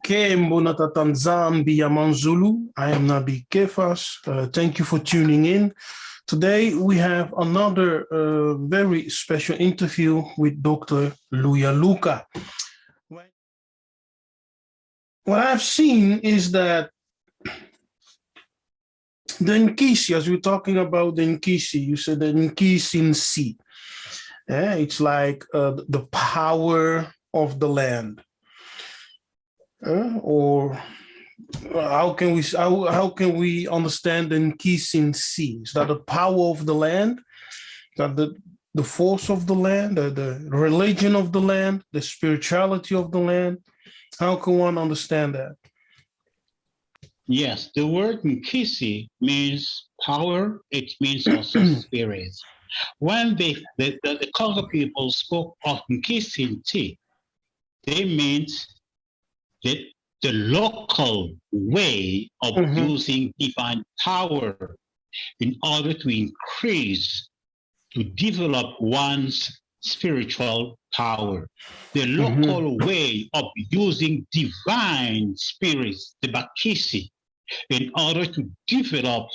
Nzambi ya Manzulu. I am Nabi Kefas. Thank you for tuning in. Today we have another very special interview with Dr. Luyaluka. What I've seen is that the Nkisi, as we're talking about the Nkisi, you said the Nkisi. It's like the power of the land. Or how can we understand the Nkisi? Is that the power of the land? Is that the force of the land, the religion of the land, the spirituality of the land? How can one understand that? Yes, the word Nkisi means power. It means also spirit. When the Congo people spoke of Nkisi, they meant that the local way of using divine power in order to increase, to develop one's spiritual power. The local way of using divine spirits, the Bakisi, in order to develop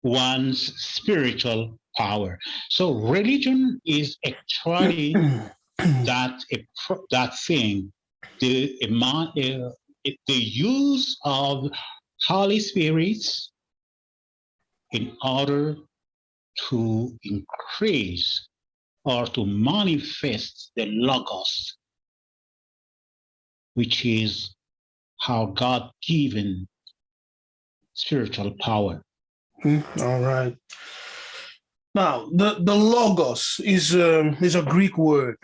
one's spiritual power. So religion is actually that thing, the use of Holy Spirits in order to increase or to manifest the Logos, which is how God given spiritual power. All right. Now, the Logos is a Greek word.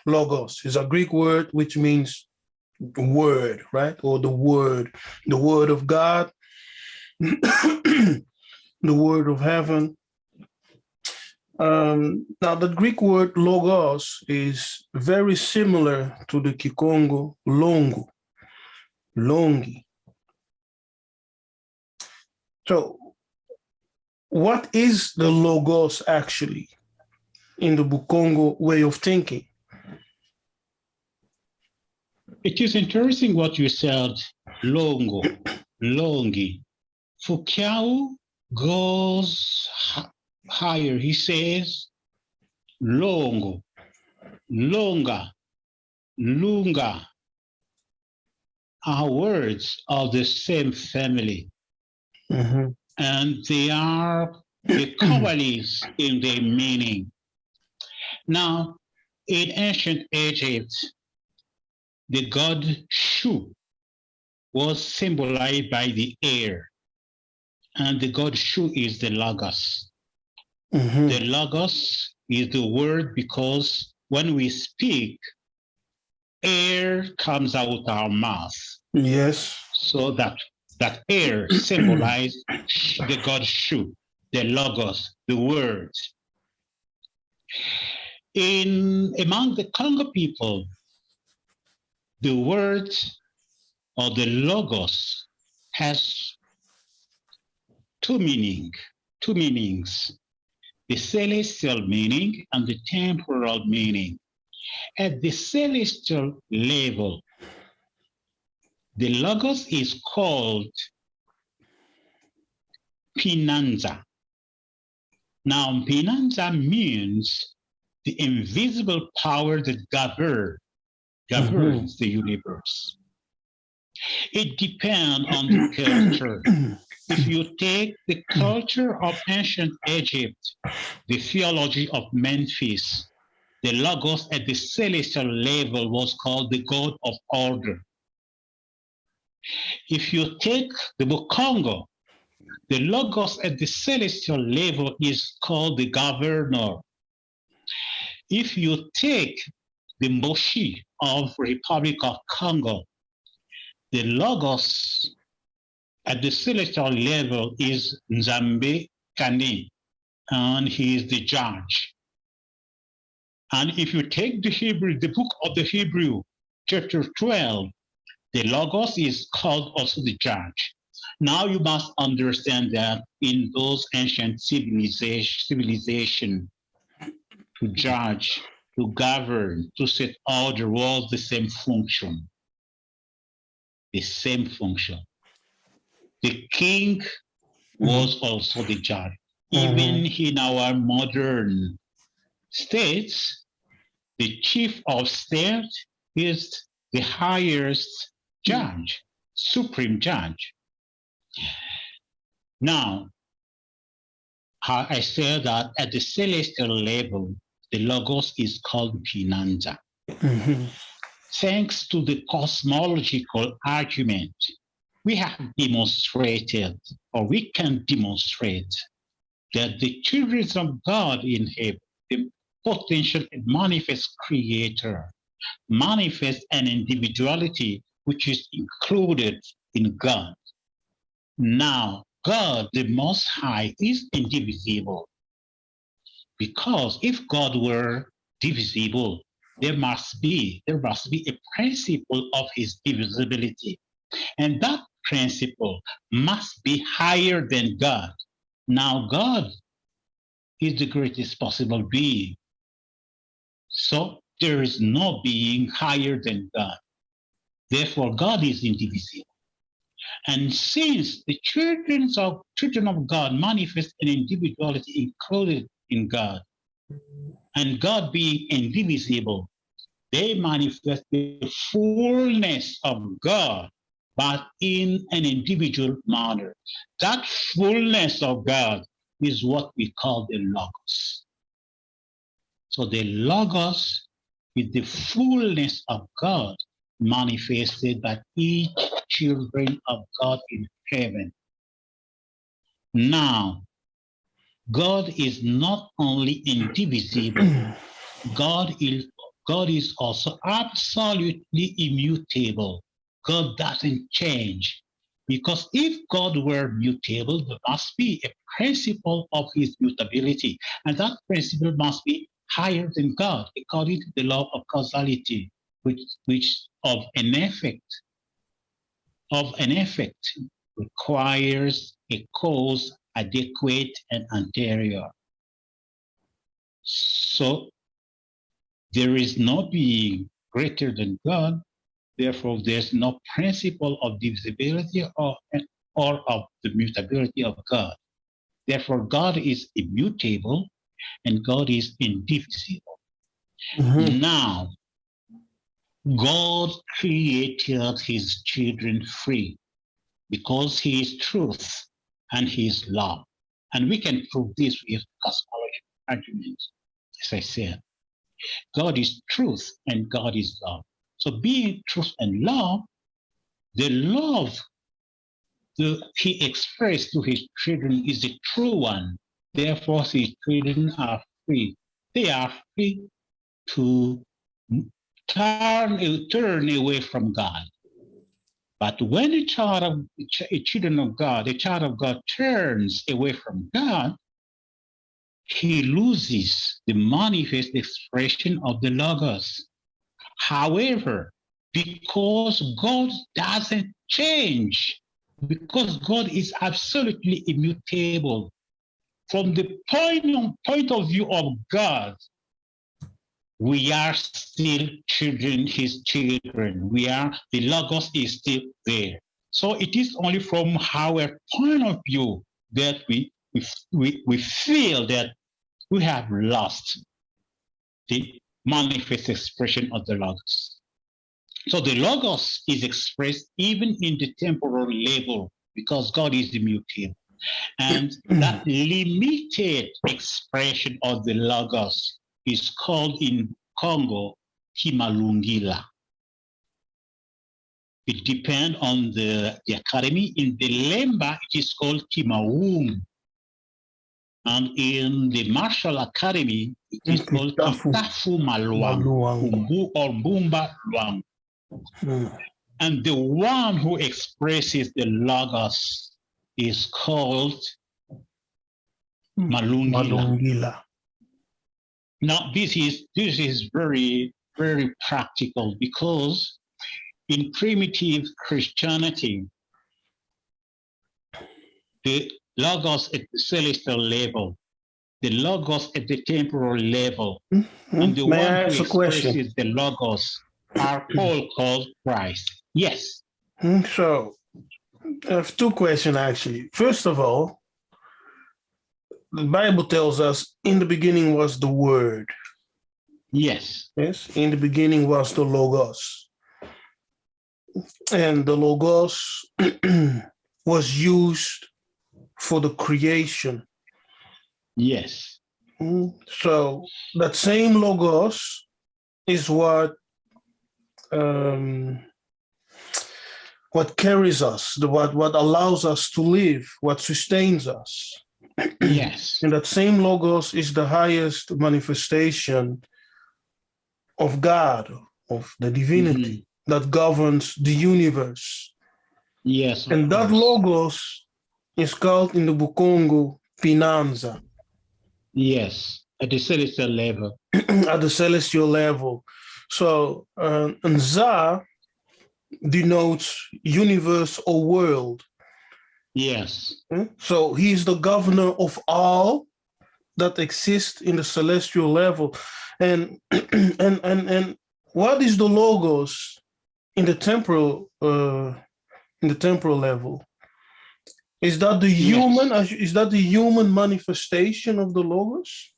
Logos is a Greek word which means word, right? Or the word of God, the word of heaven. Now, the Greek word Logos is very similar to the Kikongo longo, longi. So, what is the Logos actually in the Bukongo way of thinking? It is interesting what you said, longo, longi. Fu-kiau goes higher. He says longo, longa, lunga are words of the same family. And they are equivalents in their meaning. Now, in ancient Egypt, the god Shu was symbolized by the air, and the god Shu is the Logos. The Logos is the word because when we speak, air comes out our mouth. Yes. So that air symbolized the god Shu, the Logos, the word. Among the Congo people, the word or the Logos has two meanings, the celestial meaning and the temporal meaning. At the celestial level, the Logos is called Pinanza. Now, Pinanza means the invisible power that governs the universe. It depends on the culture. If you take the culture of ancient Egypt, the theology of Memphis, the Logos at the celestial level was called the God of order. If you take the Congo, the Logos at the celestial level is called the governor. If you take the Moshi of Republic of Congo, the Logos at the celestial level is Nzambe Kani, and he is the judge. And if you take the book of the Hebrew, chapter 12, the Logos is called also the judge. Now you must understand that in those ancient civilization, to judge, to govern, to set order was the same function. the same function. The king was also the judge. Even in our modern states, the chief of state is the highest judge, supreme judge. Now, I said that at the celestial level, the Logos is called Pinanja. Thanks to the cosmological argument, we have demonstrated, or we can demonstrate, that the children of God in heaven, the potential and manifest creator, manifest an individuality which is included in God. Now, God, the Most High, is indivisible, because if God were divisible, there must be a principle of his divisibility, and that principle must be higher than God. Now, God is the greatest possible being, so there is no being higher than God. Therefore, God is indivisible. And since the children of God manifest an individuality included in God, and God being indivisible, they manifest the fullness of God, but in an individual manner. That fullness of God is what we call the Logos. So the Logos is the fullness of God manifested by each children of God in heaven. Now, God is not only indivisible, God is also absolutely immutable. God doesn't change. Because if God were mutable, there must be a principle of his mutability. And that principle must be higher than God, according to the law of causality, which of an effect requires a cause adequate and anterior. So there is no being greater than God. Therefore, there's no principle of divisibility or of the mutability of God. Therefore, God is immutable and God is indivisible. Now, God created his children free because he is truth and he is love. And we can prove this with cosmological arguments, as I said. God is truth and God is love. So being truth and love, the love he expressed to his children is the true one. Therefore, his children are free. They are free to turn away from God. But when a child of God turns away from God, he loses the manifest expression of the Logos. However, because God doesn't change, because God is absolutely immutable, from the point of view of God, we are still children, his children. The Logos is still there. So it is only from our point of view that we feel that we have lost the manifest expression of the Logos. So the Logos is expressed even in the temporal level because God is immutable. And that limited expression of the Logos is called in Congo Kimalungila. It depends on the academy. In the Lemba, it is called Kimaum. And in the Martial Academy, it is called Kitafu Maluang, or Bumba Luang. And the one who expresses the Logos is called Malungila. Now, this is very, very practical because in primitive Christianity, the Logos at the celestial level, the Logos at the temporal level, and the one who expresses the Logos are all called Christ. Yes. So I have two questions actually. First of all, the Bible tells us in the beginning was the Word. Yes. Yes, in the beginning was the Logos. And the Logos was used for the creation. Yes. So that same Logos is what carries us, what allows us to live, what sustains us. Yes. And that same Logos is the highest manifestation of God, of the divinity that governs the universe. Yes. And that Logos is called in the Congo Finanza. Yes, at the celestial level. At the celestial level. So, Nza denotes universe or world. Yes. So he's the governor of all that exists in the celestial level. And and what is the Logos in the temporal level? Is that the human? Yes. Is that the human manifestation of the Logos?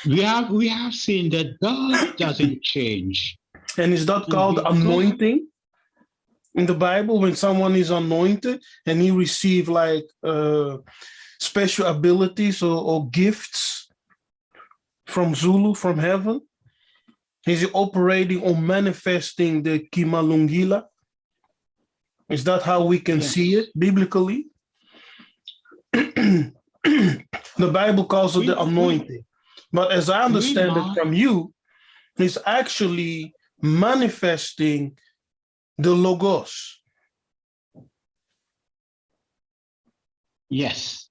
We have seen that God doesn't change. And is that called anointing in the Bible? When someone is anointed and he receives like special abilities or gifts from Zulu, from heaven, is he operating or manifesting the Kimalungila? Is that how we can see it biblically? The Bible calls it the anointing. But as I understand it from you, it's actually manifesting the Logos. Yes.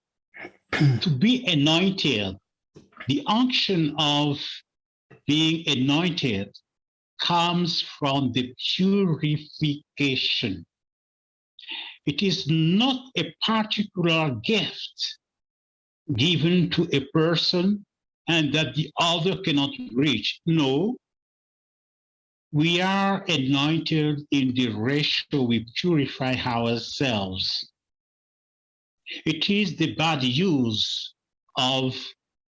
To be anointed, the unction of being anointed comes from the purification. It is not a particular gift given to a person and that the other cannot reach. No, we are anointed in the ratio we purify ourselves. It is the bad use of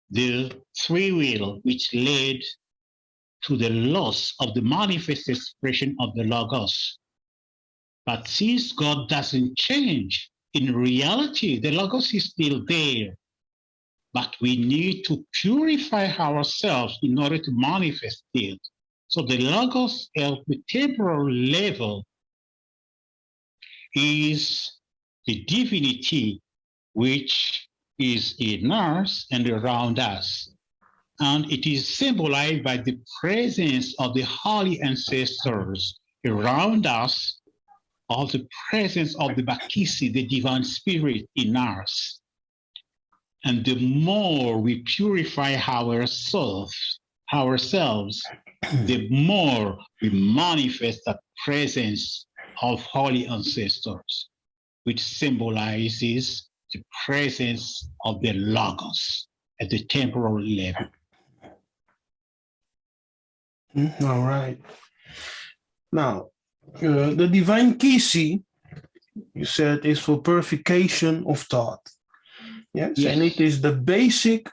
the free will which led to the loss of the manifest expression of the Logos. But since God doesn't change, in reality, the Logos is still there. But we need to purify ourselves in order to manifest it. So the Logos at the temporal level is the divinity which is in us and around us. And it is symbolized by the presence of the holy ancestors around us, or the presence of the Bakisi, the divine spirit in us. And the more we purify ourselves, the more we manifest the presence of holy ancestors, which symbolizes the presence of the Logos at the temporal level. All right. Now, the divine Kisi, you said, is for purification of thought. Yes, Yes. and it is the basic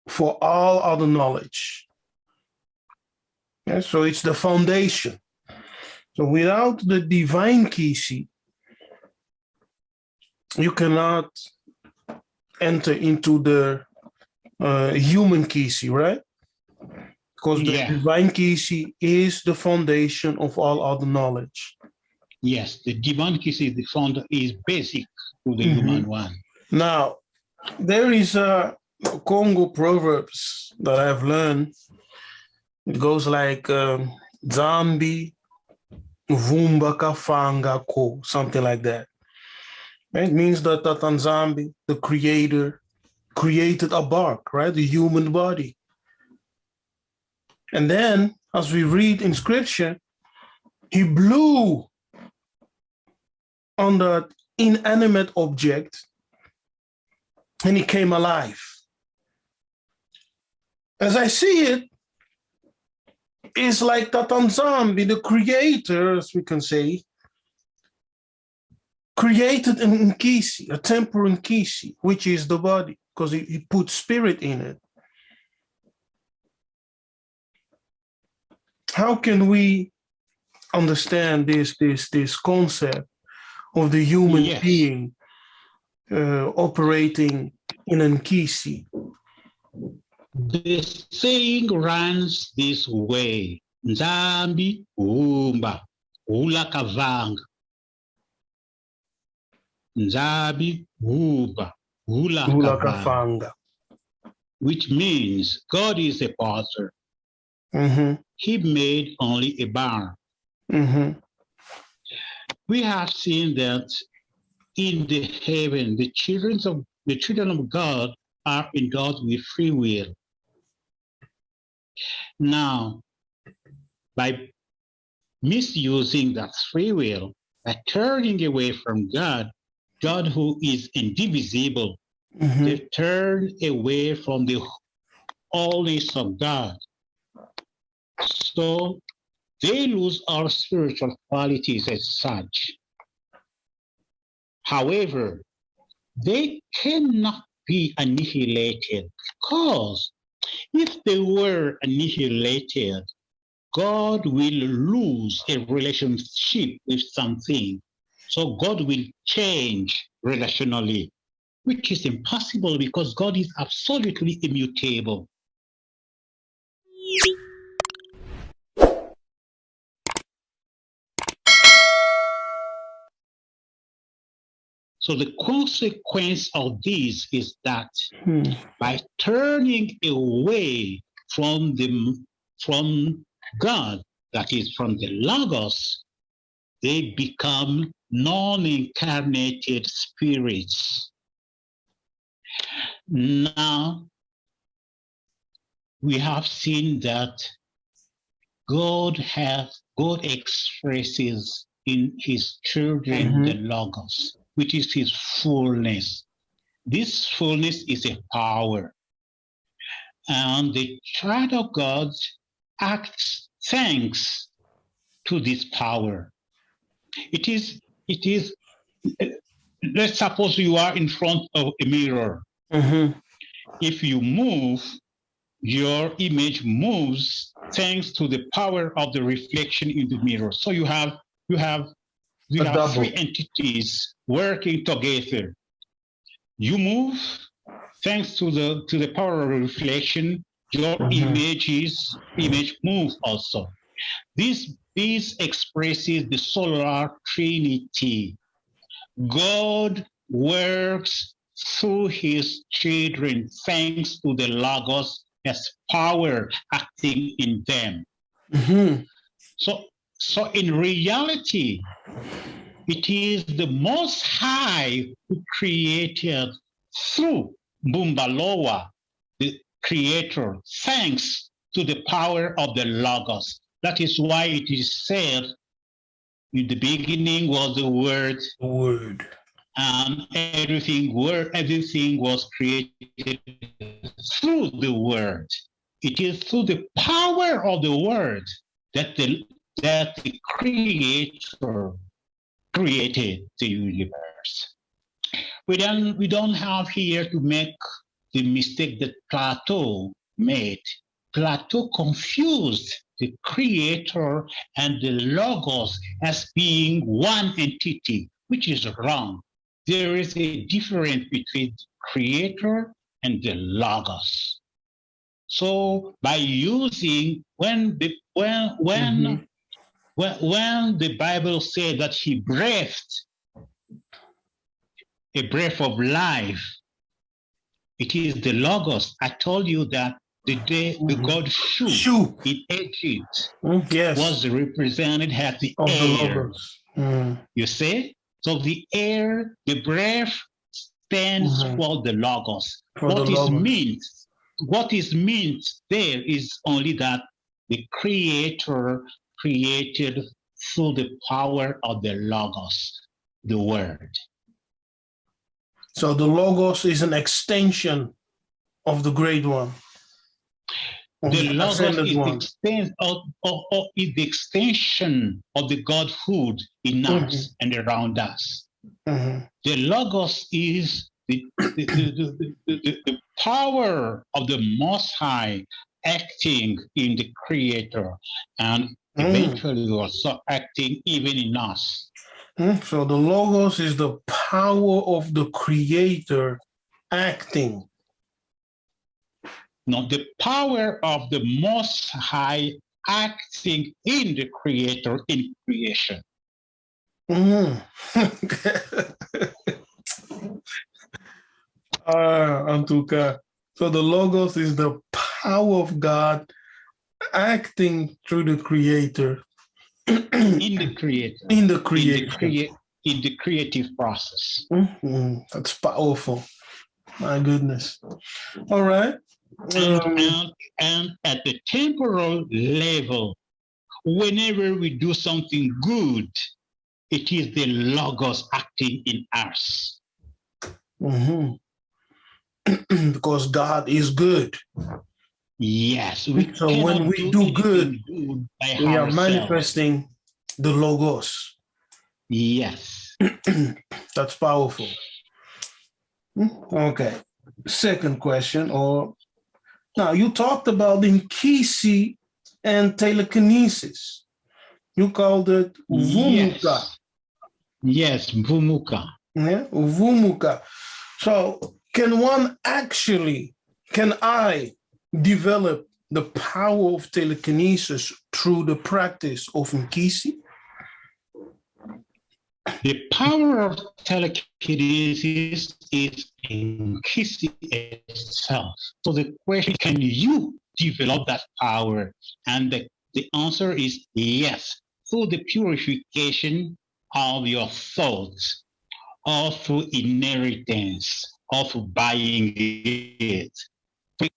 for all other knowledge. Yes, so it's the foundation. So without the divine Kisi, you cannot enter into the human Kisi, right? Because the divine Kisi is the foundation of all other knowledge. Yes, the divine Kisi is basic to the human one. Now, there is a Congo proverbs that I've learned. It goes like Zambi Vumba Kafanga Ko, something like that. It means that Nzambi, the creator, created a bark, right? The human body. And then, as we read in scripture, he blew on that inanimate object and he came alive. As I see it, is like Tatanzambi, the creator, as we can say, created an Nkisi, a temporal Nkisi, which is the body, because he put spirit in it. How can we understand this concept of the human being operating in an Nkisi? The saying runs this way: Nzambi umba, hula kavanga. Nzambi umba, hula kavanga. Which means God is a potter. He made only a barn. We have seen that in the heaven, the children of God are endowed with free will. Now, by misusing that free will, by turning away from God, God who is indivisible, they turn away from the wholeness of God. So they lose all spiritual qualities as such. However, they cannot be annihilated, because if they were annihilated, God will lose a relationship with something. So God will change relationally, which is impossible because God is absolutely immutable. So the consequence of this is that by turning away from God, that is from the Logos, they become non-incarnated spirits. Now, we have seen that God expresses in his children the Logos, which is his fullness. This fullness is a power. And the child of God acts thanks to this power. It is, let's suppose you are in front of a mirror. If you move, your image moves thanks to the power of the reflection in the mirror. So you have three entities working together. You move thanks to the power of reflection. Your image moves also. This expresses the solar trinity. God works through his children thanks to the Logos as power acting in them. So in reality, it is the Most High who created through Bumbaloa, the creator, thanks to the power of the Logos. That is why it is said, in the beginning was the Word. And everything was created through the Word. It is through the power of the Word that the Creator created the universe. We don't have here to make the mistake that Plato made. Plato confused the Creator and the Logos as being one entity, which is wrong. There is a difference between the Creator and the Logos. So by using when the Bible said that he breathed a breath of life, it is the Logos. I told you that the day the god Shu in Egypt was represented as the air. You see? So the air, the breath stands for the Logos. What is meant there is only that the Creator created through the power of the Logos, the Word. So the Logos is an extension of the Great One. The The logos ascended is the one. is the extension of the Godhood in us and around us. The logos is the power of the Most High acting in the Creator and eventually also acting even in us. So the logos is the power of the Creator acting. No, the power of the Most High acting in the Creator in creation. En tout cas, so the logos is the power of God acting through the Creator. In the Creator. In the creation. In the creative process. That's powerful. My goodness. All right. And at the temporal level, whenever we do something good, it is the logos acting in us. Because God is good. Yes. So when we do good, we are manifesting the logos. Yes. That's powerful. Okay. Second question, or now you talked about Nkisi and telekinesis. You called it Vumuka. Yes, Vumuka. Yeah, Vumuka. So can I develop the power of telekinesis through the practice of Nkisi? The power of telekinesis is Nkisi itself. So the question, can you develop that power? And the answer is yes, through the purification of your thoughts, or through inheritance, or through buying it.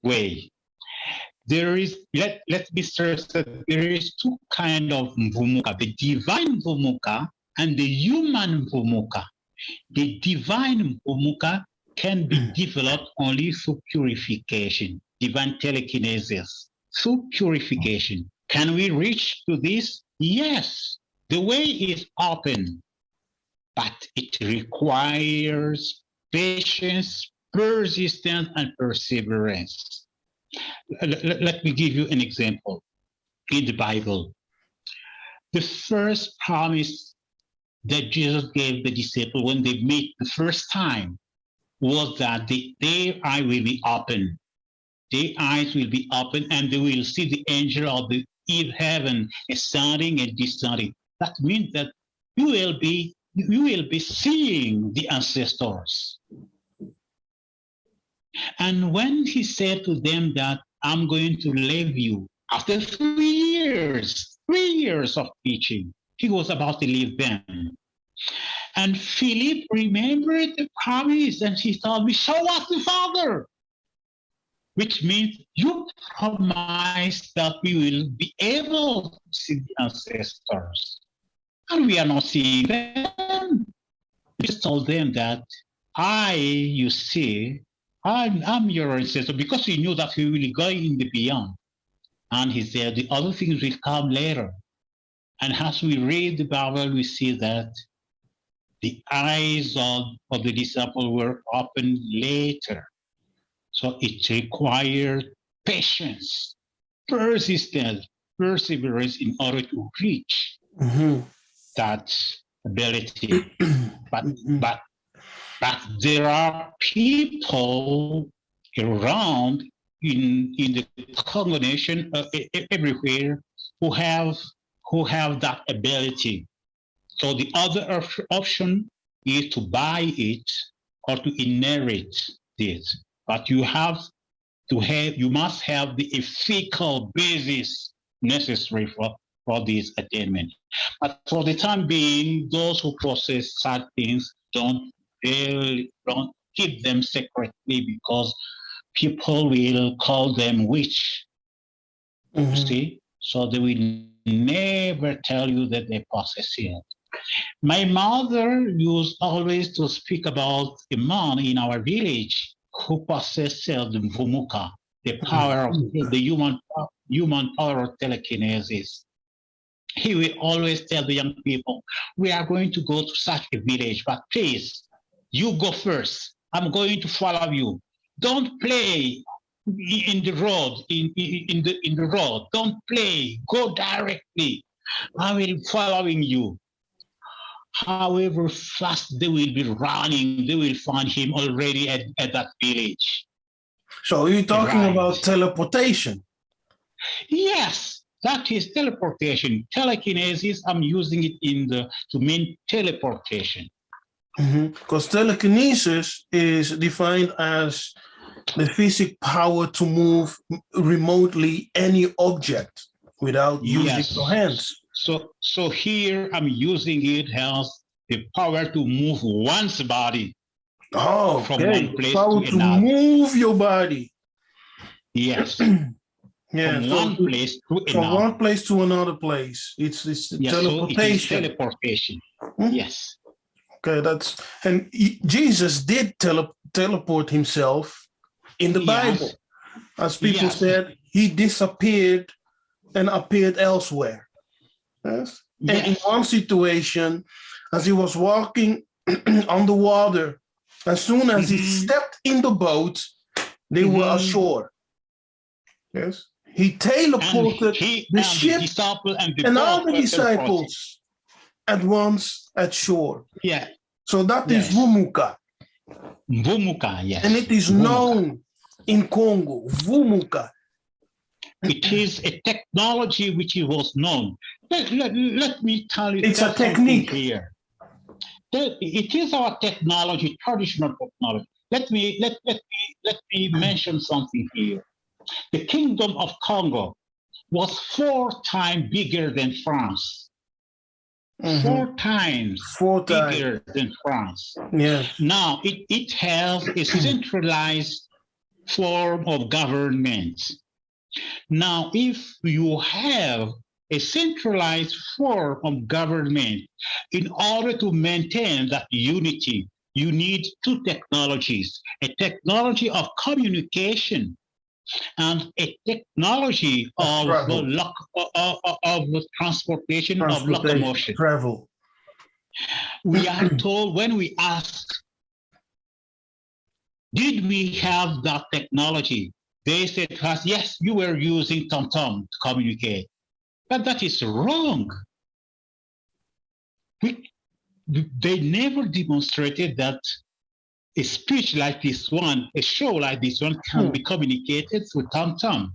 Way. There is, let's be certain, there is two kinds of Vumuka, the divine Vumuka and the human Vumuka. The divine Vumuka can be developed only through purification, divine telekinesis, through purification. Can we reach to this? Yes, the way is open, but it requires patience, persistence, and perseverance. Let me give you an example. In the Bible, the first promise that Jesus gave the disciples when they met the first time was that their eyes will be open. Their eyes will be open and they will see the angel of the heaven ascending and descending. That means that you will be seeing the ancestors. And when he said to them that I'm going to leave you after 3 years of teaching, he was about to leave them. And Philip remembered the promise and he told me, show us the Father, which means you promised that we will be able to see the ancestors. And we are not seeing them. He told them that I'm your ancestor, because he knew that he will go in the beyond. And he said the other things will come later. And as we read the Bible, we see that the eyes of the disciples were opened later. So it required patience, persistence, perseverance in order to reach that ability. But there are people around in the Congo nation, everywhere, who have that ability. So the other option is to buy it or to inherit it. But you must have the ethical basis necessary for this attainment. But for the time being, those who process sad things don't keep them secretly, because people will call them witch. You see? So they will never tell you that they possess it. My mother used always to speak about a man in our village who possessed the Vumuka. the power of the human power of telekinesis. He will always tell the young people, we are going to go to such a village, but please, you go first. I'm going to follow you. Don't play in the road, in the road. Don't play. Go directly. I will be following you. However fast they will be running, they will find him already at that village. So you're talking about teleportation? Yes. That is teleportation. Telekinesis, I'm using it to mean teleportation. Because telekinesis is defined as the physical power to move remotely any object without using your hands. So here I'm using it as the power to move one's body. Oh, from okay. one place Power to another. Move your body. Yes. Yeah, from one place to another. One place to another place. It's teleportation. So it is teleportation. Yes. Okay, and Jesus did teleport himself in the Bible. As people said, he disappeared and appeared elsewhere. Yes. And in one situation, as he was walking on the water, as soon as he stepped in the boat, they were ashore. Yes. He teleported the ship and all the disciples at once at shore. Yeah. So that is Vumuka. Vumuka, yes. And it is known in Congo, Vumuka. It is a technology which was known. Let me tell you. It's a technique here. It is our technology, traditional technology. Let me mention something here. The Kingdom of Congo was 4 times bigger than France. 4 times bigger than France. Yeah. Now it has a centralized form of government. Now, if you have a centralized form of government, in order to maintain that unity, you need 2 technologies: a technology of communication and a technology of transportation, of locomotion. Travel. We are told, when we ask, did we have that technology? They said to us, yes, you were using tom-tom to communicate. But that is wrong. They never demonstrated that a speech like this one, a show like this one, can be communicated through tom-tom.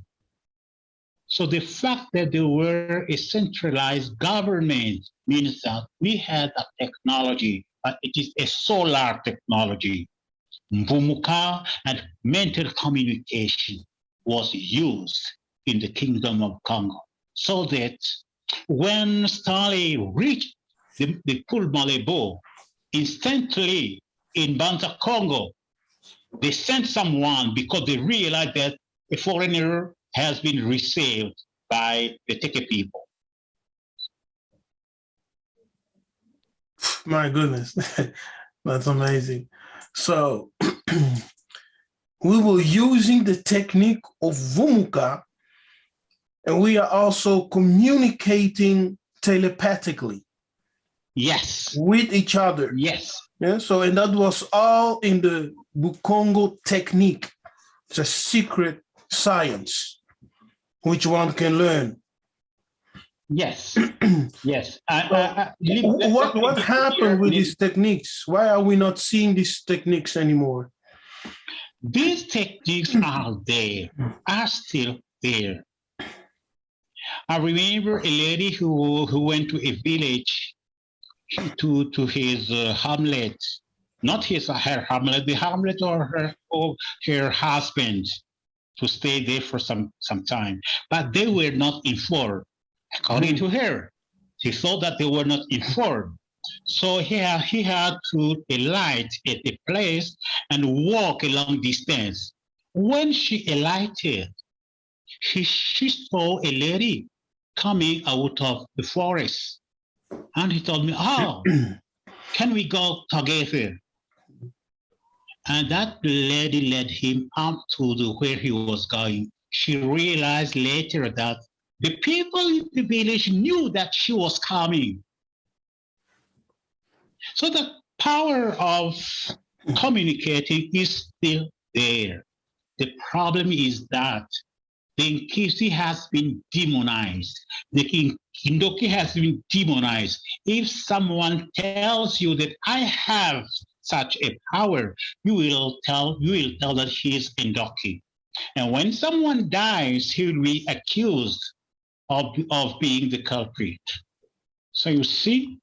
So the fact that there were a centralized government means that we had a technology, but it is a solar technology. Mvumuka and mental communication was used in the Kingdom of Congo, so that when Stanley reached the Pulmalebo, instantly in Banza, Congo, they sent someone because they realized that a foreigner has been received by the Teke people. My goodness, that's amazing. So we were using the technique of Vumuka, and we are also communicating telepathically. Yes. With each other. Yes. Yeah. So, and that was all in the Bukongo technique. It's a secret science which one can learn. Yes. Yes. What happened with these techniques? Why are we not seeing these techniques anymore? These techniques are still there. I remember a lady who went to a village to his hamlet, not her hamlet, the hamlet of her husband, to stay there for some time. But they were not informed. According to her, she thought that they were not informed. So he had to alight at a place and walk a long distance. When she alighted, she saw a lady coming out of the forest. And he told me, oh, can we go together? And that lady led him up to where he was going. She realized later that the people in the village knew that she was coming. So the power of communicating is still there. The problem is that the Nkisi has been demonized. The Kindoki has been demonized. If someone tells you that I have such a power, you will tell that he is Kindoki. And when someone dies, he will be accused of being the culprit. So you see,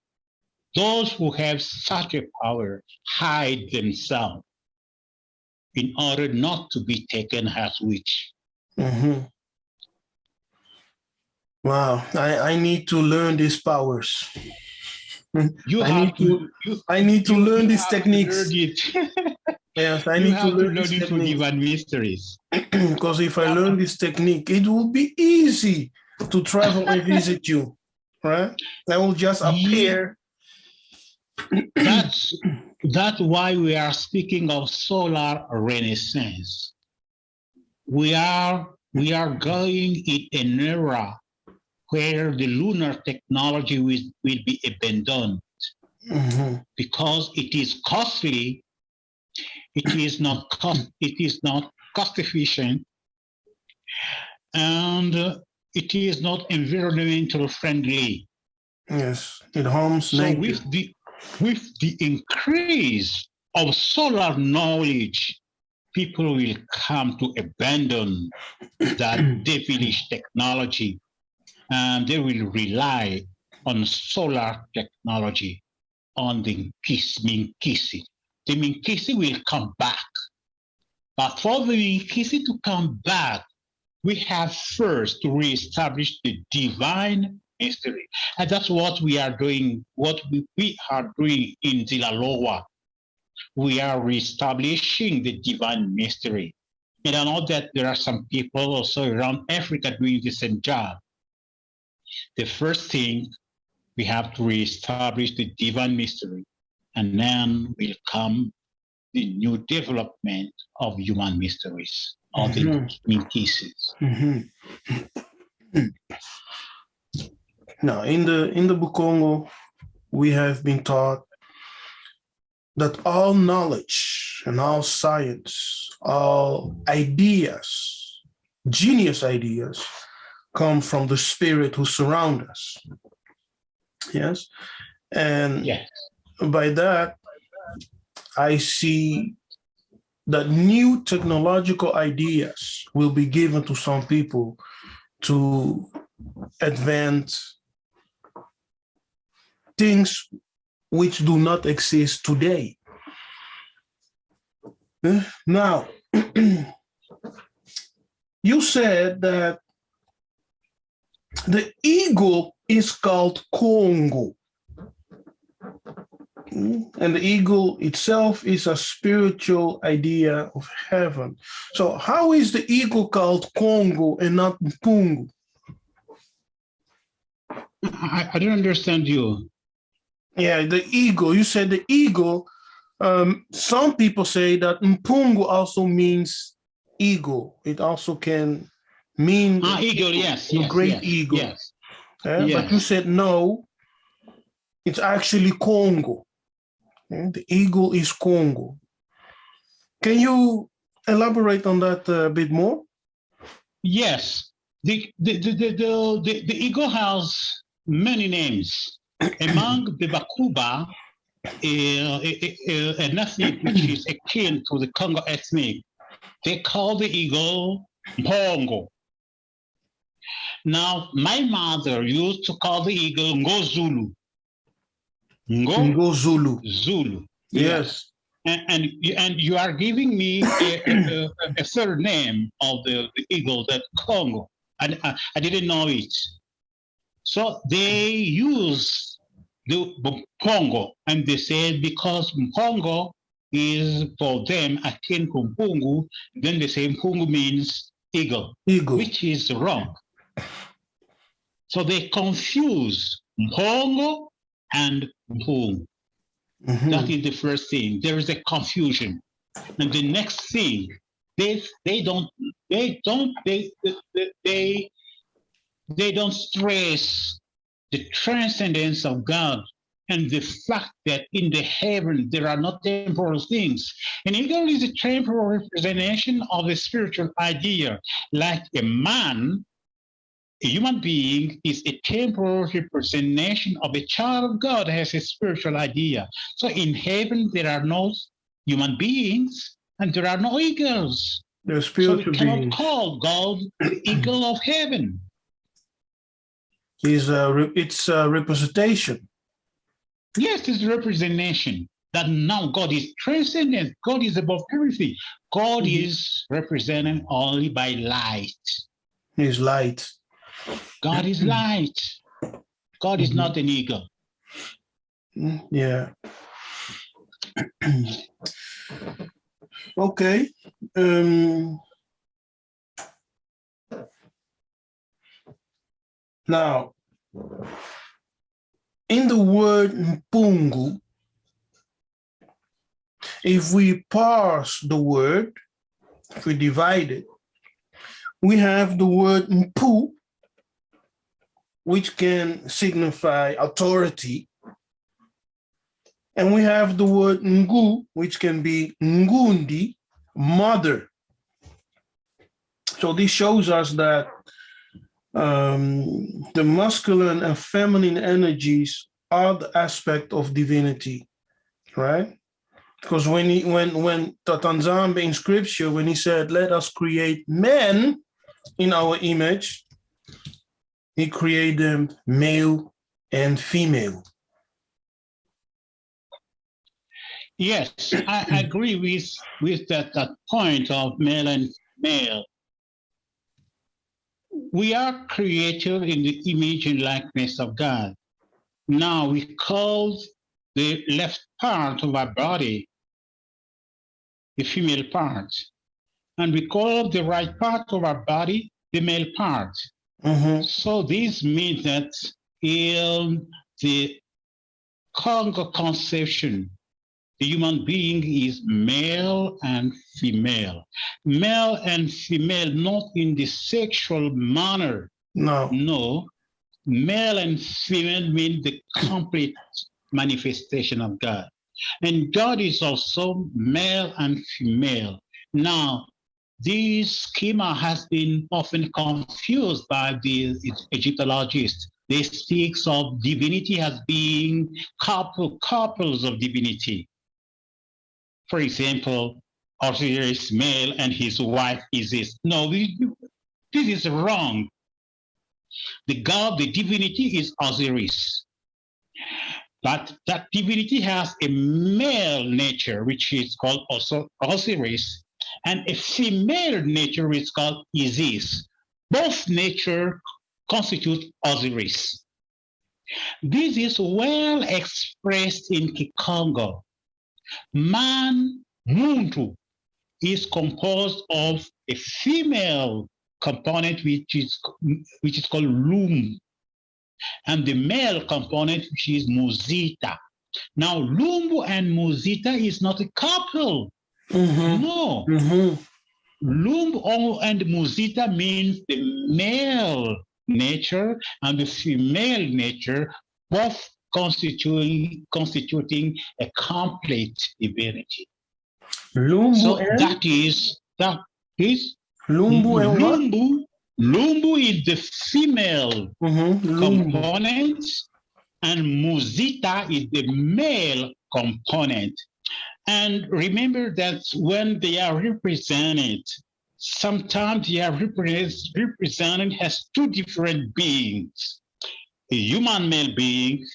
those who have such a power hide themselves in order not to be taken as witch. Mm-hmm. Wow, I need to learn these powers. I need to learn these techniques. Yes, I need to learn these it for divine mysteries. Because if I learn this technique, it will be easy to travel and visit you, right? I will just appear. That's why we are speaking of solar renaissance. We are going in an era where the lunar technology will be abandoned because it is costly. It is not cost efficient, and it is not environmental friendly. Yes, it harms nature. With the increase of solar knowledge, people will come to abandon that devilish technology, and they will rely on solar technology, on the Minkisi. The Minkisi will come back. But for the Minkisi to come back, we have first to reestablish the divine mystery. And that's what we are doing, what we are doing in Zilaloa. We are reestablishing the divine mystery. And I know that there are some people also around Africa doing the same job. The first thing, we have to reestablish the divine mystery, and then will come the new development of human mysteries, or the Minkisis. Now, in the Bukongo, we have been taught that all knowledge and all science, all ideas, genius ideas, come from the spirit who surround us. Yes. And by that, I see that new technological ideas will be given to some people to advance things which do not exist today. Now, you said that the eagle is called Congo. And the eagle itself is a spiritual idea of heaven. So how is the eagle called Congo and not Mpungu? I don't understand you. Yeah, the eagle. You said the eagle. Some people say that Mpungu also means eagle. It also can mean eagle. Yes, great eagle. Yes. But you said no. It's actually Congo. The eagle is Congo. Can you elaborate on that a bit more? Yes. The eagle has many names. Among the Bakuba, an ethnic which is akin to the Congo ethnic, they call the eagle Mpongo. Now, my mother used to call the eagle Ngozulu. Ngozulu. Zulu. Yes. And you are giving me a third name of the eagle, that Congo. And I didn't know it. So they use the Congo, and they said because Congo is for them akin to Mpungu, then they say Mpungu means eagle, which is wrong. So they confuse Mpongo and Mpungu. That is the first thing. There is a confusion. And the next thing, they don't stress the transcendence of God and the fact that in the heaven there are not temporal things. And eagle is a temporal representation of a spiritual idea, like a man. A human being is a temporal representation of a child of God has a spiritual idea. So in heaven, there are no human beings and there are no eagles. They're So we spiritual cannot beings. call God the eagle of heaven. It's a representation. Yes, it's a representation that now God is transcendent. God is above everything. God is represented only by light. He's light. God is light. God is not an eagle. Yeah. Okay. Now, in the word mpungu, if we parse the word, if we divide it, we have the word mpu, which can signify authority. And we have the word ngu, which can be ngundi, mother. So this shows us that the masculine and feminine energies are the aspect of divinity, right? Because when Tatanzambe in scripture, when he said, let us create men in our image, he created them male and female. Yes, I agree with that point of male and female. We are created in the image and likeness of God. Now we call the left part of our body the female part, and we call the right part of our body the male part. So this means that in the Congo conception, the human being is male and female. Male and female, not in the sexual manner. No. Male and female mean the complete manifestation of God. And God is also male and female. Now, this schema has been often confused by the Egyptologists. They speak of divinity as being couples of divinity. For example, Osiris male and his wife Isis. No, this is wrong. The god, the divinity is Osiris. But that divinity has a male nature, which is called also Osiris, and a female nature, which is called Isis. Both nature constitute Osiris. This is well expressed in Kikongo. Man, Muntu, is composed of a female component, which is called Lum, and the male component, which is Muzita. Now, Lumbu and Muzita is not a couple. No. Lumbu and Muzita means the male nature and the female nature, both constituting a complete divinity. Lumbu so and? that is Lumbu and what? Lumbu is the female component, and Muzita is the male component. And remember that when they are represented, sometimes they are represented as two different beings, a human male being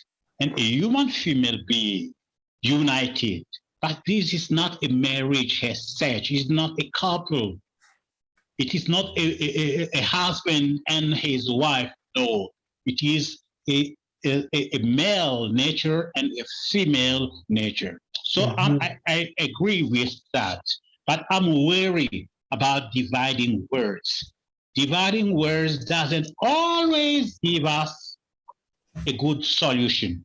and a human female being united. But this is not a marriage as such. It's not a couple. It is not a husband and his wife. No, it is a male nature and a female nature. So I agree with that, but I'm wary about dividing words. Dividing words doesn't always give us a good solution.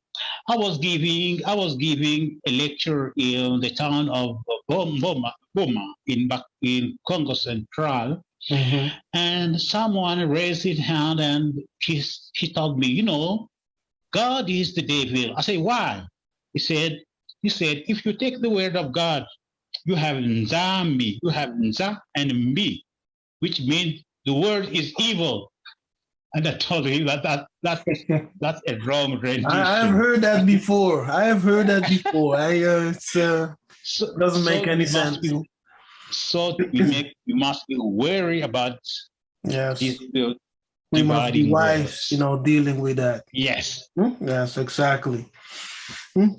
I was giving a lecture in the town of Boma in Congo Central, and someone raised his hand and he told me, God is the devil. I say, why? He said, if you take the word of God, you have Nzambi, you have Nza and Mbi, which means the word is evil. And I told him that's a wrong rendition. I've heard that before. Doesn't make any sense. We must be wary about this. We must be wise, dealing with that. Yes. Yes, exactly.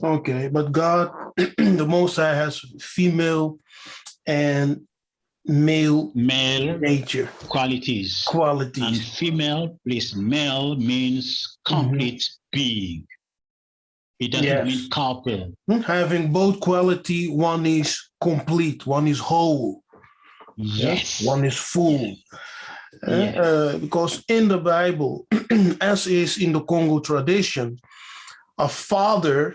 Okay, but God, the Most High, has female and male nature qualities. And female plus male means complete being. It doesn't mean couple. Having both quality, one is complete, one is whole. Yes. One is full. Because in the Bible, as is in the Congo tradition, a father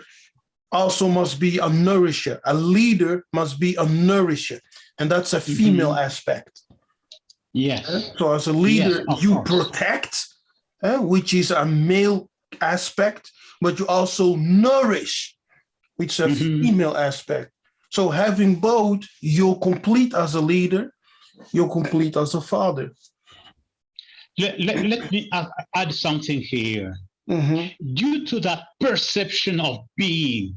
also must be a nourisher. A leader must be a nourisher. And that's a female aspect. Yes. So as a leader, you protect, which is a male aspect, but you also nourish, which is a female aspect. So having both, you're complete as a leader, you're complete as a father. Let me add something here. Due to that perception of being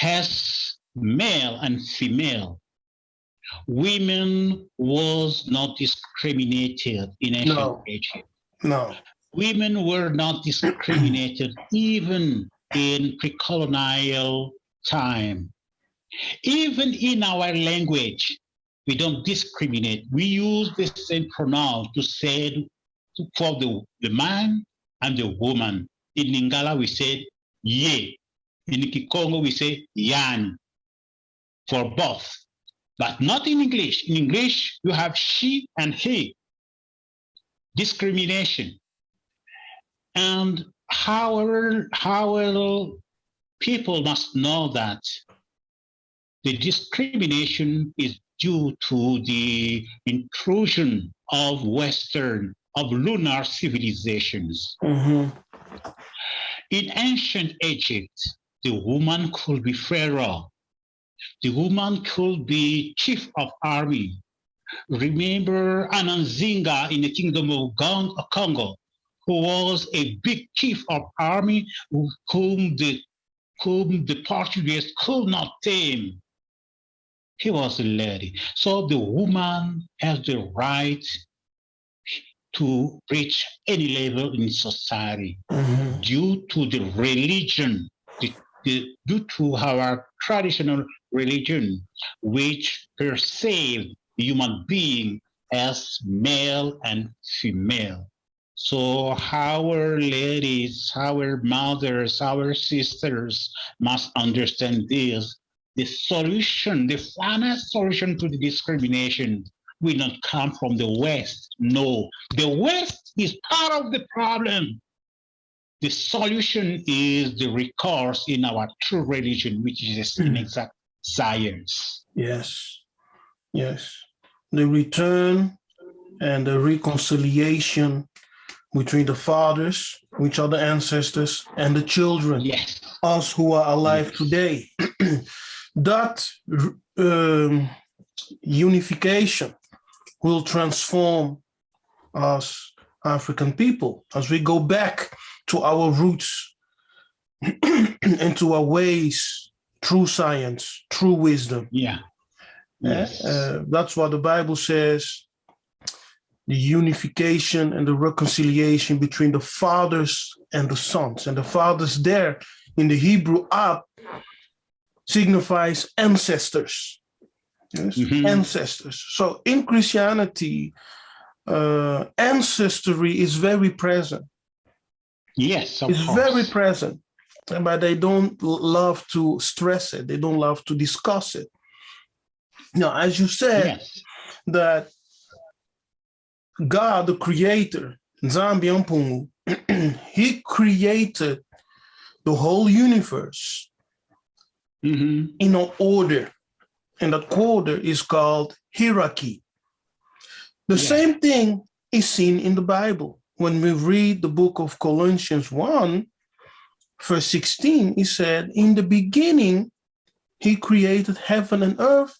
as male and female, women was not discriminated in ancient Egypt. No. Women were not discriminated even in pre-colonial time. Even in our language, we don't discriminate. We use the same pronoun to say for the man and the woman. In Lingala, we say ye. In Kikongo, we say yan for both. But not in English. In English, you have she and he. Discrimination. And our people must know that the discrimination is due to the intrusion of lunar civilizations. In ancient Egypt, the woman could be pharaoh. The woman could be chief of army. Remember Ananzinga in the kingdom of Congo, who was a big chief of army whom the Portuguese could not tame. He was a lady. So the woman has the right to reach any level in society due to the religion, due to our traditional religion, which perceived the human being as male and female. So our ladies, our mothers, our sisters must understand this. The solution, the final solution to the discrimination will not come from the West. No, the West is part of the problem. The solution is the recourse in our true religion, which is in exact science. Yes. The return and the reconciliation between the fathers, which are the ancestors, and the children, us who are alive today. That unification will transform us African people as we go back to our roots and to our ways, true science, true wisdom. That's what the Bible says. The unification and the reconciliation between the fathers and the sons. And the fathers there in the Hebrew Ab signifies ancestors. Ancestors. So in Christianity, ancestry is very present. Yes, of course. Very present. But they don't love to stress it. They don't love to discuss it. Now, as you said, that God, the creator, Nzambi Ampungu, he created the whole universe in an order. And that order is called hierarchy. The same thing is seen in the Bible. When we read the book of Colossians 1, verse 16, he said, in the beginning, he created heaven and earth.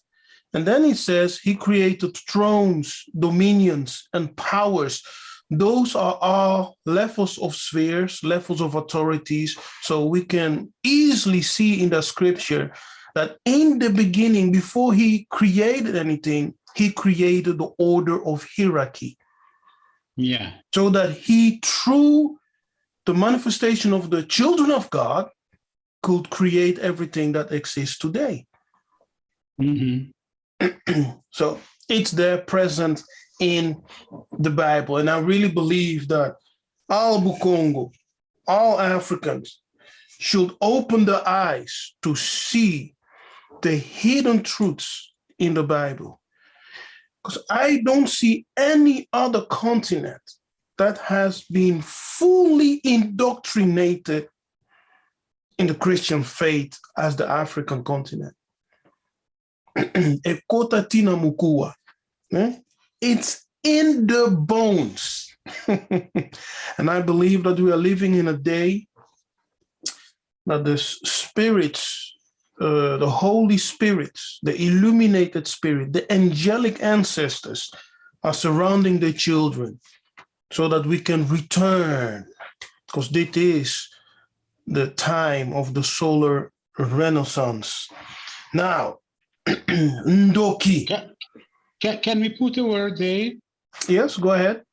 And then he says he created thrones, dominions, and powers. Those are all levels of spheres, levels of authorities. So we can easily see in the scripture that in the beginning, before he created anything, he created the order of hierarchy. Yeah. So that he, through the manifestation of the children of God, could create everything that exists today. So it's there present in the Bible. And I really believe that all Congo, all Africans should open their eyes to see the hidden truths in the Bible. Because I don't see any other continent that has been fully indoctrinated in the Christian faith as the African continent. It's in the bones. And I believe that we are living in a day that the spirits, the Holy Spirits, the illuminated spirit, the angelic ancestors are surrounding the children so that we can return, because this is the time of the solar renaissance. Now, Ndoki. Can we put a word there? Yes, go ahead.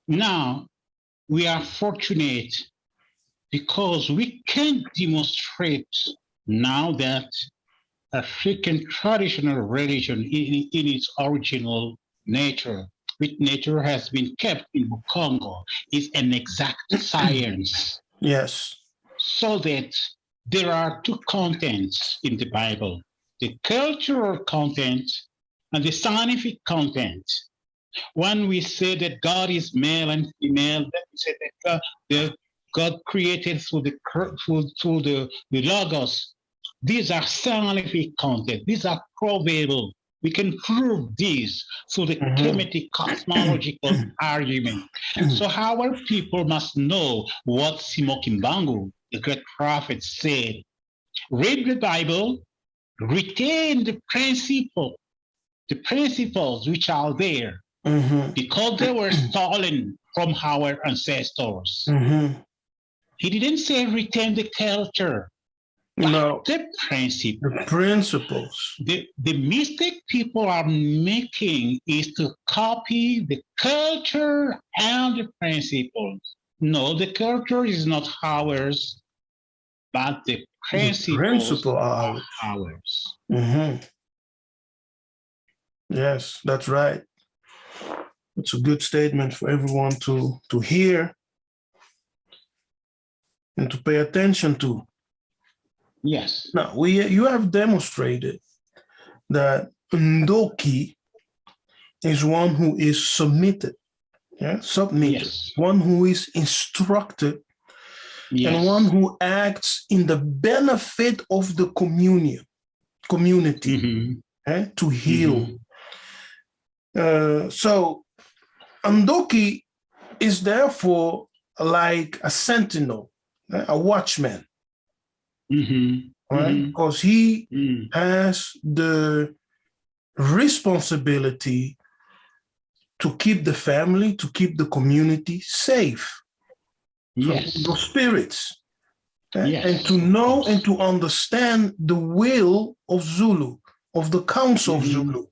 Now, we are fortunate because we can demonstrate now that African traditional religion in its original nature, which nature has been kept in Congo, is an exact science. Yes. So that there are two contents in the Bible, the cultural content and the scientific content. When we say that God is male and female, then we say that God created through the Logos. These are scientific content. These are provable. We can prove this through the Kemetic cosmological argument. So our people must know what Simokimbangu, the great prophet, said. Read the Bible, retain the principles which are there, because they were stolen from our ancestors. He didn't say retain the culture. No, the principle. The principles. The mistake people are making is to copy the culture and the principles. No, the culture is not ours, but the principles are ours. Yes, that's right. It's a good statement for everyone to hear and to pay attention to. Yes. Now, you have demonstrated that Ndoki is one who is submitted, submitted, yes. One who is instructed, yes. And one who acts in the benefit of the community, to heal. So Ndoki is therefore like a sentinel, a watchman. Right? Because he has the responsibility to keep the family, to keep the community safe from the spirits, and to know and to understand the will of Zulu, of the council of Zulu,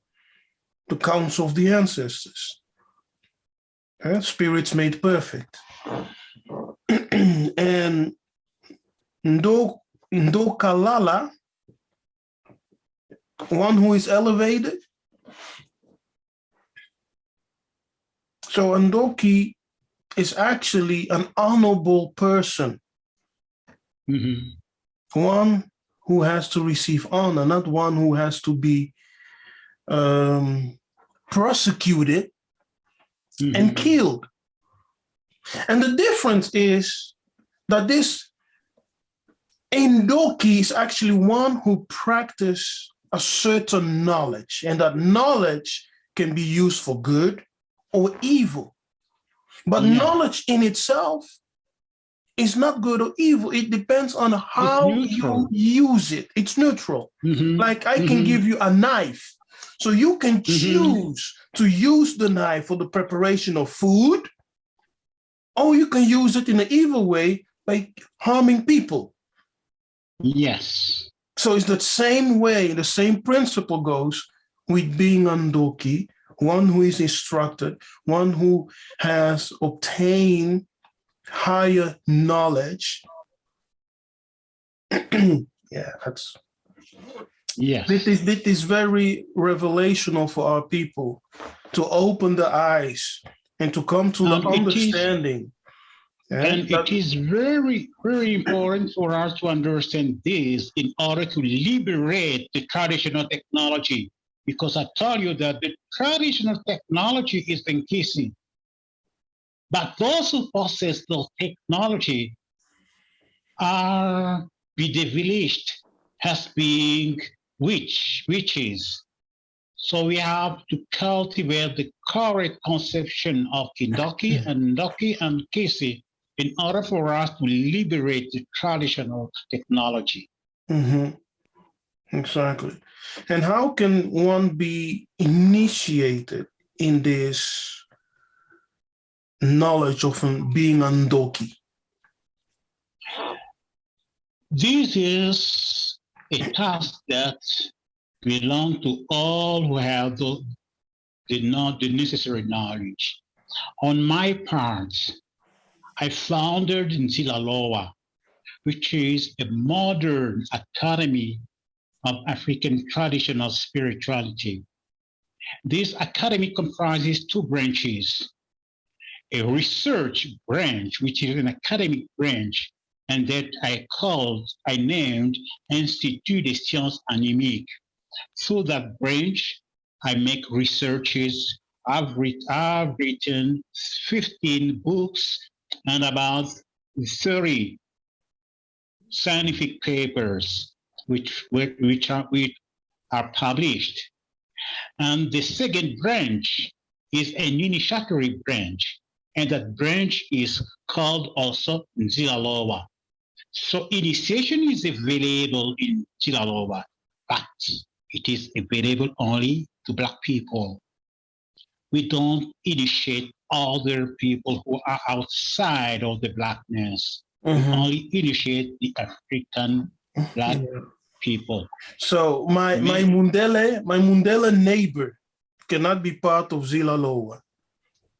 the council of the ancestors, spirits made perfect. And Ndokalala, one who is elevated. So Ndoki is actually an honorable person, one who has to receive honor, not one who has to be prosecuted and killed. And the difference is that this Ndoki is actually one who practice a certain knowledge, and that knowledge can be used for good or evil. But knowledge in itself is not good or evil. It depends on how you use it. It's neutral. Like I can give you a knife. So you can choose to use the knife for the preparation of food, or you can use it in an evil way by harming people. Yes. So it's the same way, the same principle goes with being Ndoki, one who is instructed, one who has obtained higher knowledge. Yeah, that's... Yes. It is very revelational for our people to open the eyes and to come to the understanding. And it is very, very important for us to understand this in order to liberate the traditional technology. Because I tell you that the traditional technology is increasing. But those who possess the technology are be devilished as being witches. So we have to cultivate the correct conception of Kindoki and Ndoki and Kisi in order for us to liberate the traditional technology. Exactly. And how can one be initiated in this knowledge of being Ndoki? This is a task that belongs to all who have the necessary knowledge. On my part, I founded Nzilaloa, which is a modern academy of African traditional spirituality. This academy comprises two branches, a research branch, which is an academic branch, and that I named Institut des Sciences Animiques. Through that branch, I make researches. I've written 15 books and about 30 scientific papers which are published. And the second branch is an initiatory branch, and that branch is called also Nzilaloa. So initiation is available in Nzilaloa, but it is available only to Black people. We don't initiate other people who are outside of the Blackness. We only initiate the African Black people. So my Mundele neighbor cannot be part of Nzilaloa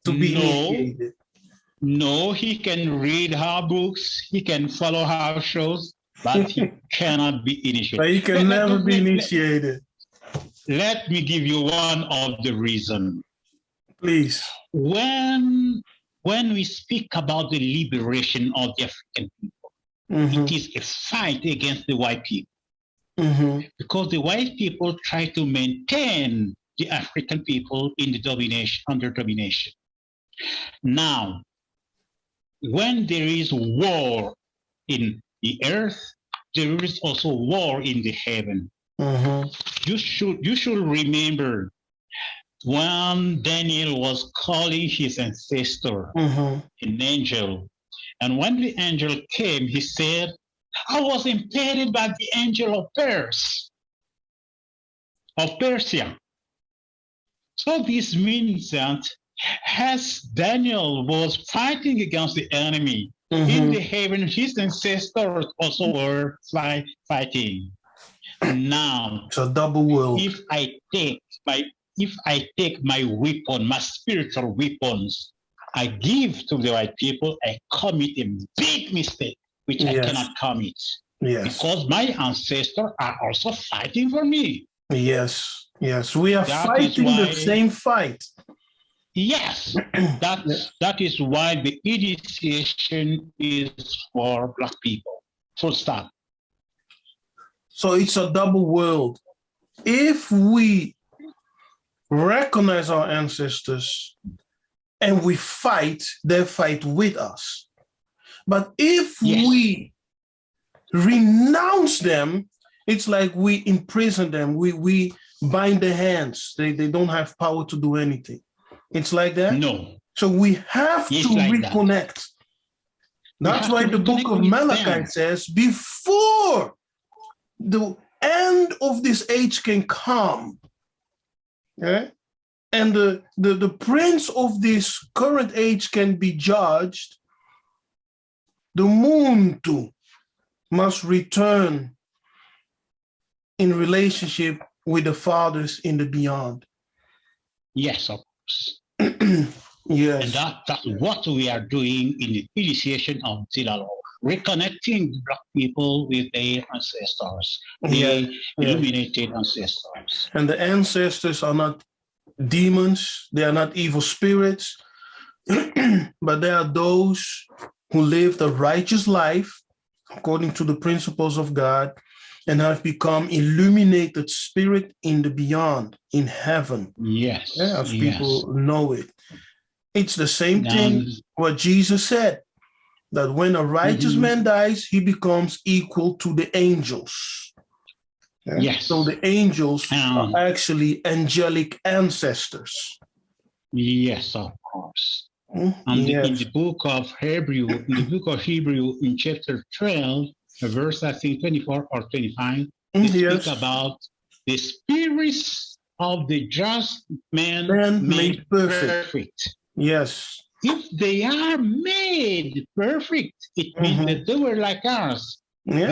to be initiated. No, he can read our books, he can follow our shows, but he cannot be initiated. But he can never be initiated. Let me give you one of the reasons. Please. When we speak about the liberation of the African people, it is a fight against the white people. Because the white people try to maintain the African people in the under domination. Now, when there is war in the earth, there is also war in the heaven. You should remember when Daniel was calling his ancestor, an angel, and when the angel came, he said, I was impeded by the angel of Persia. So this means that as Daniel was fighting against the enemy, in the heaven, his ancestors also were fighting. Now, it's a double world. If I take my weapon, my spiritual weapons, I give to the white people, I commit a big mistake, which I cannot commit. Because my ancestors are also fighting for me. Yes, we are fighting the same fight. Yes, that is why the initiation is for Black people. Full stop. So it's a double world. If we recognize our ancestors and we fight, they fight with us. But if we renounce them, it's like we imprison them. We bind their hands. They don't have power to do anything. It's like that? No. So we have to reconnect. That's why the book of Malachi says, before the end of this age can come, okay, and the prince of this current age can be judged, the moon too must return in relationship with the fathers in the beyond. Yes, of course. Yes. And that's what we are doing in the initiation of Tilalo, reconnecting Black people with their ancestors, the illuminated ancestors. And the ancestors are not demons, they are not evil spirits, but they are those who lived a righteous life according to the principles of God and have become illuminated spirit in the beyond, in heaven. Yes. Yeah, as people know it. It's the same thing what Jesus said, that when a righteous man dies, he becomes equal to the angels. Yeah? Yes. So the angels are actually angelic ancestors. Yes, of course. In the book of Hebrew, in chapter 12, verse I think 24 or 25, they speak about the spirits of the just man made perfect. Yes. If they are made perfect, it means that they were like us. Yeah.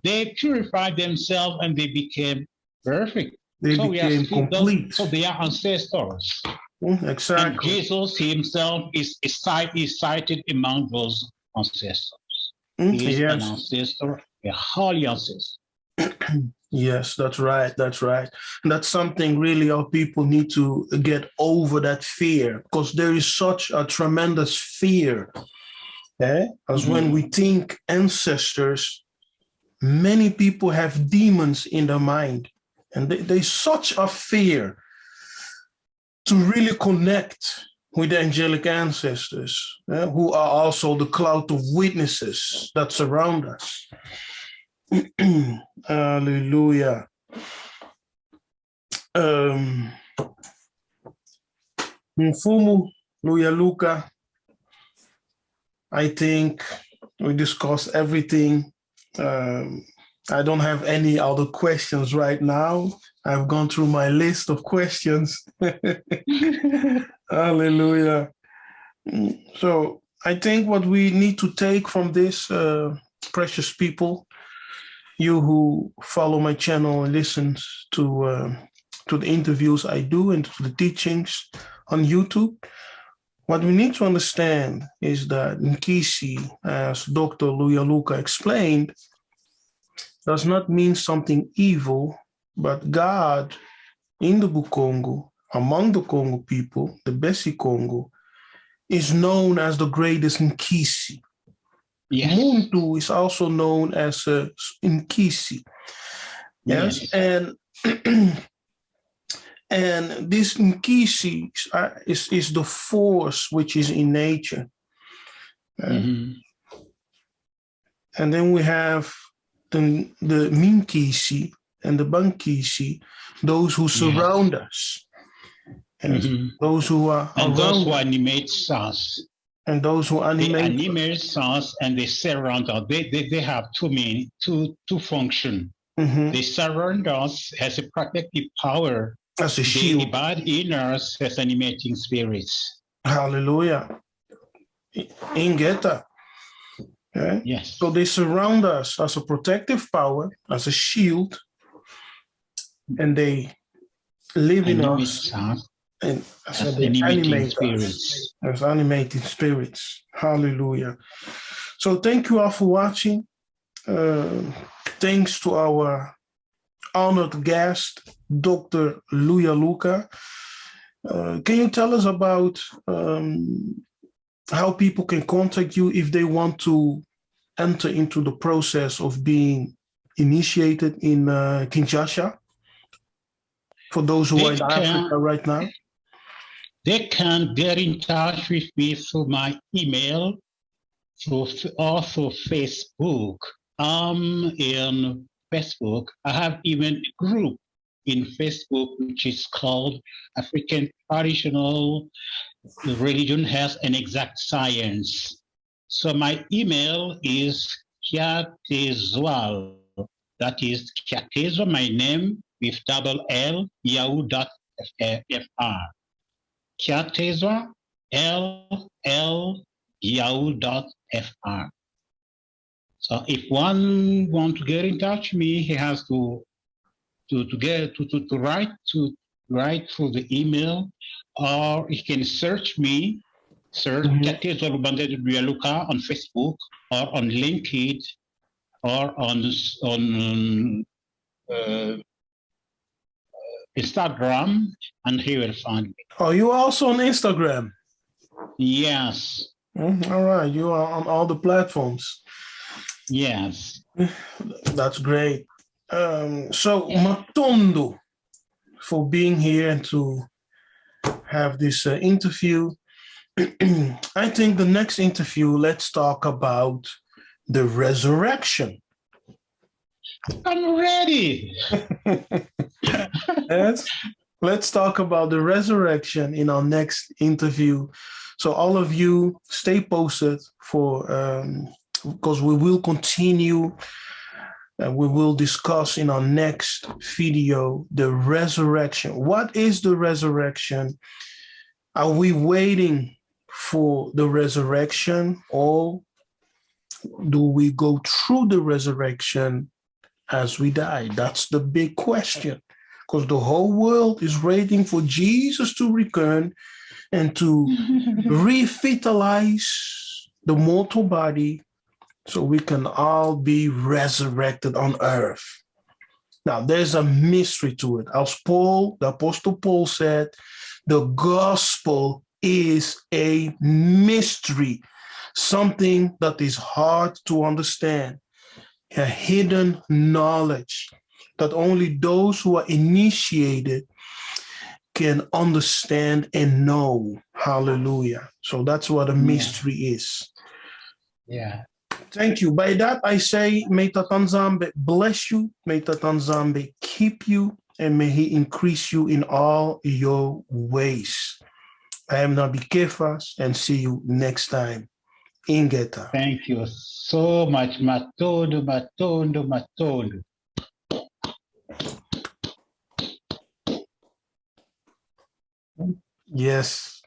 They purified themselves and they became perfect. They became complete. So they are ancestors. Exactly. And Jesus himself is cited among those ancestors. He is an ancestor, a holy ancestor. Yes, that's right. That's right. And that's something really our people need to get over, that fear, because there is such a tremendous fear. As when we think ancestors, many people have demons in their mind, and there's such a fear to really connect with the angelic ancestors, who are also the cloud of witnesses that surround us. Hallelujah. Mfumu Luyaluka, I think we discussed everything. I don't have any other questions right now. I've gone through my list of questions. Hallelujah. So I think what we need to take from this, precious people, you who follow my channel and listen to the interviews I do and to the teachings on YouTube, what we need to understand is that Nkisi, as Dr. Luyaluka explained, does not mean something evil, but God in the Congo, among the Congo people, the Bessi Congo, is known as the greatest Nkisi. Yes. Muntu is also known as Nkisi. Yes. And and this Nkisi is the force which is in nature. And then we have the Minkisi and the Bankisi, those who surround us. Those who are and those who animate us. And those who animate us and they surround us. They have two functions. They surround us as a protective power. As a shield. They abide in us as animating spirits. Hallelujah. Ingeta. Okay? Yes. So they surround us as a protective power, as a shield, and they live in us. And as animating spirits. As animating spirits. Hallelujah. So thank you all for watching. Thanks to our honored guest, Dr. Luyaluka. Can you tell us about how people can contact you if they want to enter into the process of being initiated in Kinshasa? For those who are in Africa right now? They can get in touch with me through my email or through Facebook. in Facebook. I have even a group in Facebook which is called African Traditional Religion, Health, and Exact Science. So my email is kiatezwal. That is Kiatezwa, my name with double L, yahoo.fr. Kiatezwa, yahoo.fr. So if one want to get in touch with me, he has to write through the email, or he can search me, search Kiatezwa Luyaluka on Facebook or on LinkedIn or on Instagram, and he will find me. Oh, you are also on Instagram? Yes. All right, you are on all the platforms. Yes. That's great. So Matondo for being here and to have this interview. I think the next interview, let's talk about the resurrection. I'm ready. Yes. Let's talk about the resurrection in our next interview. So all of you stay posted for because we will continue and we will discuss in our next video the resurrection. What is the resurrection? Are we waiting for the resurrection, or do we go through the resurrection as we die? That's the big question, because the whole world is waiting for Jesus to return and to revitalize the mortal body so we can all be resurrected on earth. Now, there's a mystery to it. As Paul, the Apostle Paul said, the gospel is a mystery, something that is hard to understand, a hidden knowledge that only those who are initiated can understand and know. Hallelujah. So that's what a mystery is. Yeah. Thank you. By that, I say, may Tatanzambe bless you, may Tatanzambe keep you, and may he increase you in all your ways. I am Nabi Kefas, and see you next time. Ingeta. Thank you so much, Matondo. Yes.